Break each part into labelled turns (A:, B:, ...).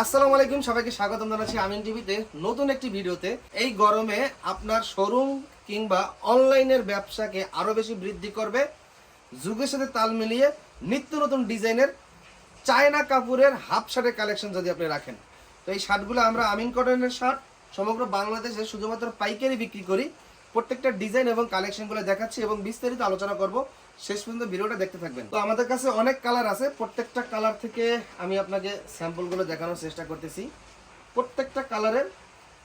A: আসসালামু আলাইকুম, সবাইকে স্বাগতম জানাচ্ছি আমিন টিভিতে নতুন একটি ভিডিওতে। এই গরমে আপনার শোরুম কিংবা অনলাইনের ব্যবসাকে আরো বেশি বৃদ্ধি করবে যুগের সাথে তাল মিলিয়ে নিত্য নতুন ডিজাইনের চায়না কাপড়ের হাফ শার্টের কালেকশন যদি আপনি রাখেন, তো এই শার্টগুলো আমরা আমিন কটনের শার্ট সমগ্র বাংলাদেশে শুধুমাত্র পাইকারি বিক্রি করি। প্রত্যেকটা ডিজাইন এবং কালেকশনগুলো দেখাচ্ছি এবং বিস্তারিত আলোচনা করব। শেষ পর্যন্ত ভিডিওটা দেখতে থাকবেন। তো আমাদের কাছে অনেক কালার আছে, প্রত্যেকটা কালার থেকে আমি আপনাকে স্যাম্পলগুলো দেখানোর চেষ্টা করতেছি। প্রত্যেকটা কালারের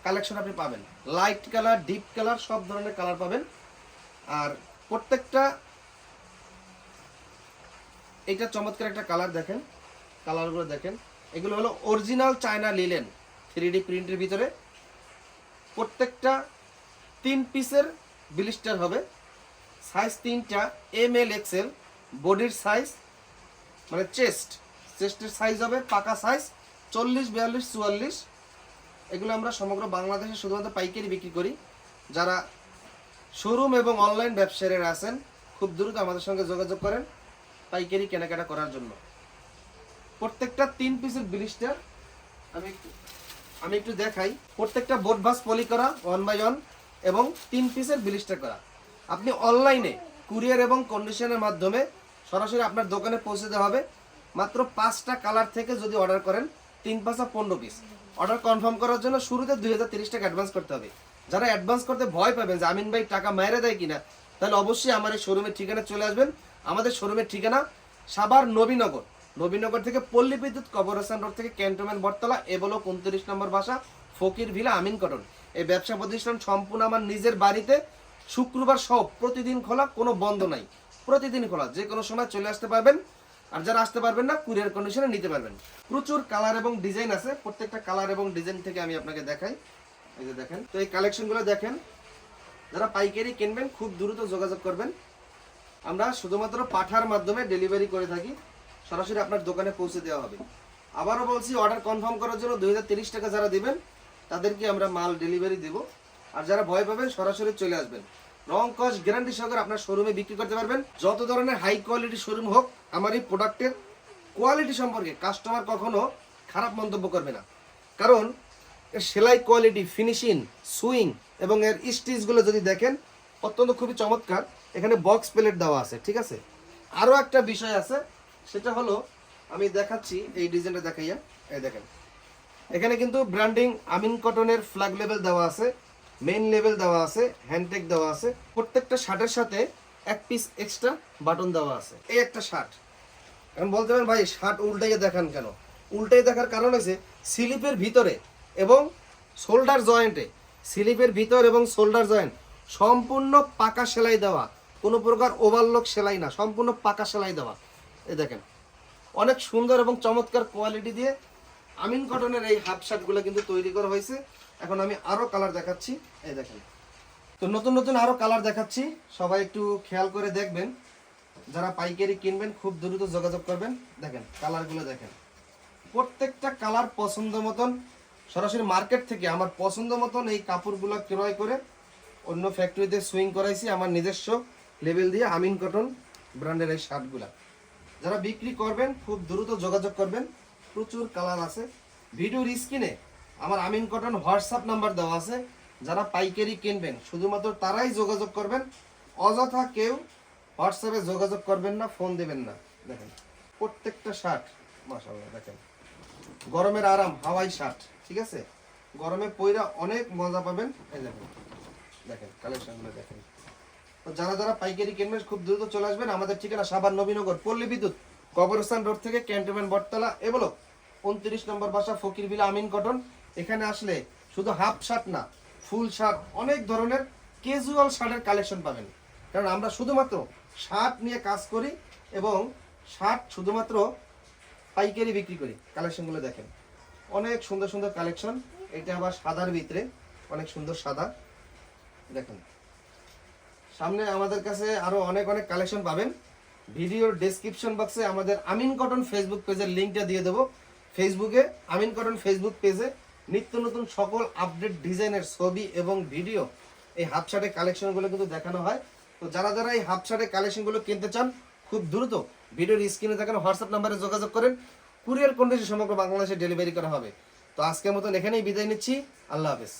A: কালেকশন আপনি পাবেন, লাইট কালার, ডিপ কালার, সব ধরনের কালার পাবেন। আর প্রত্যেকটা এইটা চমৎকার একটা কালার, দেখেন কালারগুলো দেখেন। এগুলো হলো অরিজিনাল চায়না লিলেন 3D প্রিন্টের ভিতরে। প্রত্যেকটা 3 পিসের ব্লিস্টার হবে, সাইজ 3টা, ML XL। বডির সাইজ মানে চেস্টের সাইজ হবে পাকা সাইজ 40, 42, 44। এগুলো আমরা সমগ্র বাংলাদেশে শুধুমাত্র পাইকারি বিক্রি করি। যারা শোরুম এবং অনলাইন ব্যবসায়ীরা আছেন, খুব দ্রুত আমাদের সঙ্গে যোগাযোগ করেন পাইকারি কেনাকাটা করার জন্য। প্রত্যেকটা 3 পিসের ব্লিস্টার আমি একটু দেখাই। প্রত্যেকটা বোর্ড ভাস পলি করা 1/1 এবং 3 পিসের ব্লিস্টার করা। আপনি অনলাইনে কুরিয়ার এবং কন্ডিশনের মাধ্যমে সরাসরি আপনার দোকানে পৌঁছে দেওয়া হবে। মাত্র 5টা কালার থেকে যদি অর্ডার করেন 3 5 15 পিস। অর্ডার কনফার্ম করার জন্য শুরুতে 2030 টাকা অ্যাডভান্স করতে হবে। যারা অ্যাডভান্স করতে ভয় পাবেন যে আমিন ভাই টাকা মেরে দেয় কিনা, তাহলে অবশ্যই আমার এই শোরুমের ঠিকানা চলে আসবেন। আমাদের শোরুমের ঠিকানা সাভার নবীনগর থেকে পল্লী বিদ্যুৎ কবরস্থান রোড থেকে ক্যান্টনমেন্ট বটতলা, এ বলো 29 নম্বর বাসা, ফকির ভিলা, আমিন কটন। এই ব্যবসা প্রতিষ্ঠান সম্পূর্ণ আমার নিজের বাড়িতে, শুক্রবার সব প্রতিদিন খোলা, কোনো বন্ধ নাই, প্রতিদিন খোলা, যে কোনো সময় চলে আসতে পারবেন। আর যারা আসতে পারবেন না, কুরিয়ার কন্ডিশনে নিতে পারবেন। প্রচুর কালার এবং ডিজাইন আছে, প্রত্যেকটা কালার এবং ডিজাইন থেকে আমি আপনাকে দেখাই। এই যে দেখেন, তো এই কালেকশনগুলো দেখেন। যারা পাইকারি কিনবেন খুব দ্রুত যোগাযোগ করবেন। আমরা শুধুমাত্র পাঠার মাধ্যমে ডেলিভারি করে থাকি, সরাসরি আপনার দোকানে পৌঁছে দেওয়া হবে। আবারও বলছি, অর্ডার কনফার্ম করার জন্য 2030 টাকা যারা দিবেন তাদেরকে আমরা মাল ডেলিভারি দেব। আর যারা ভয় পাবেন সরাসরি চলে আসবেন। রং কস গ্যারান্টি সহকারে আপনার শোরুমে বিক্রি করতে পারবেন। যত ধরনের হাই কোয়ালিটি শোরুম হোক, আমার এই প্রোডাক্টের কোয়ালিটি সম্পর্কে কাস্টমার কখনো খারাপ মন্তব্য করবে না। কারণ এর সেলাই কোয়ালিটি, ফিনিশিং, সুইং এবং এর স্টিচগুলো যদি দেখেন অত্যন্ত খুবই চমৎকার। এখানে বক্স প্লেট দেওয়া আছে, ঠিক আছে। আরও একটা বিষয় আছে, সেটা হলো আমি দেখাচ্ছি, এই ডিজাইনটা দেখাইয়া। এই দেখেন, এখানে কিন্তু ব্র্যান্ডিং আমিন কটনের ফ্ল্যাগ লেভেল দেওয়া আছে, মেইন লেভেল দেওয়া আছে, হ্যান্ডটেক দেওয়া আছে। প্রত্যেকটা শার্টের সাথে 1 পিস এক্সট্রা বাটন দেওয়া আছে। এই একটা শার্ট। এখন বলতে পারেন ভাই শার্ট উল্টাইয়ে দেখান কেন? উল্টাই দেখার কারণ হচ্ছে স্লিপের ভিতরে এবং শোল্ডার জয়েন্টে, স্লিপের ভিতর এবং শোল্ডার জয়েন্ট সম্পূর্ণ পাকা সেলাই দেওয়া, কোনো প্রকার ওভারলক সেলাই না, সম্পূর্ণ পাকা সেলাই দেওয়া। এই দেখেন, অনেক সুন্দর এবং চমৎকার কোয়ালিটি দিয়ে আমিন কটনের এই হাফ শার্টগুলো কিন্তু তৈরি করা হয়েছে। এখন আমি আরও কালার দেখাচ্ছি, এই দেখেন। তো নতুন নতুন আরও কালার দেখাচ্ছি, সবাই একটু খেয়াল করে দেখবেন। যারা পাইকারি কিনবেন খুব দ্রুত যোগাযোগ করবেন। দেখেন কালারগুলো দেখেন, প্রত্যেকটা কালার পছন্দ মতন সরাসরি মার্কেট থেকে আমার পছন্দ মতন এই কাপড়গুলো ক্রয় করে অন্য ফ্যাক্টরিতে সুইং করাইছি আমার নিজস্ব লেভেল দিয়ে আমিন কটন ব্র্যান্ডের এই শার্টগুলা। যারা বিক্রি করবেন খুব দ্রুত যোগাযোগ করবেন। প্রচুর কালার আছে। ভিডিওর স্ক্রিনে আমার আমিন কটন হোয়াটসঅ্যাপ নাম্বার দেওয়া আছে। যারা পাইকারি কিনবেন শুধুমাত্র তারাই যোগাযোগ করবেন, অযথা কেউ হোয়াটসঅ্যাপে যোগাযোগ করবেন না, ফোন দেবেন না। দেখেন প্রত্যেকটা শার্ট মাশাআল্লাহ, দেখেন গরমের আরাম, হাওয়াই শার্ট, ঠিক আছে। গরমে পইরা অনেক মজা পাবেন। এই দেখেন, দেখেন কালেকশনগুলো দেখেন। তো যারা যারা পাইকারি কিনবেন খুব দ্রুত চলে আসবেন। আমাদের ঠিকানা সাভার নবীনগর পল্লী বিদ্যুৎ কবরস্থান রোড থেকে ক্যান্টনমেন্ট বটতলা, এ বলো 29 নম্বর বাসা, ফকির ভিলা, আমিন কটন। এখানে আসলে শুধু হাফ শার্ট না, ফুল শার্ট, অনেক ধরনের ক্যাজুয়াল শার্টের কালেকশন পাবেন। কারণ আমরা শুধুমাত্র শার্ট নিয়ে কাজ করি এবং শার্ট শুধুমাত্র পাইকারি বিক্রি করি। কালেকশনগুলো দেখেন, অনেক সুন্দর সুন্দর কালেকশন। এটা আবার সাদার ভিতরে, অনেক সুন্দর সাদা। দেখেন সামনে আমাদের কাছে আরো অনেক অনেক কালেকশন পাবেন। ভিডিওর ডেসক্রিপশন বক্সে আমাদের আমিন কটন ফেসবুক পেজের লিঙ্কটা দিয়ে দেবো। ফেসবুকে আমিন কটন ফেসবুক পেজে নিত্য নতুন সকল আপডেট ডিজাইনের ছবি এবং ভিডিও এই হাফ শার্টের কালেকশনগুলো কিন্তু দেখানো হয়। তো যারা যারা এই হাফ শার্টের কালেকশনগুলো কিনতে চান খুব দ্রুত ভিডিওর স্ক্রিনে দেখানো হোয়াটসঅ্যাপ নাম্বারে যোগাযোগ করেন। কুরিয়ার কন্ডিশন সমগ্র বাংলাদেশে ডেলিভারি করা হবে। তো আজকের মতন এখানেই বিদায় নিচ্ছি। আল্লাহ হাফেজ।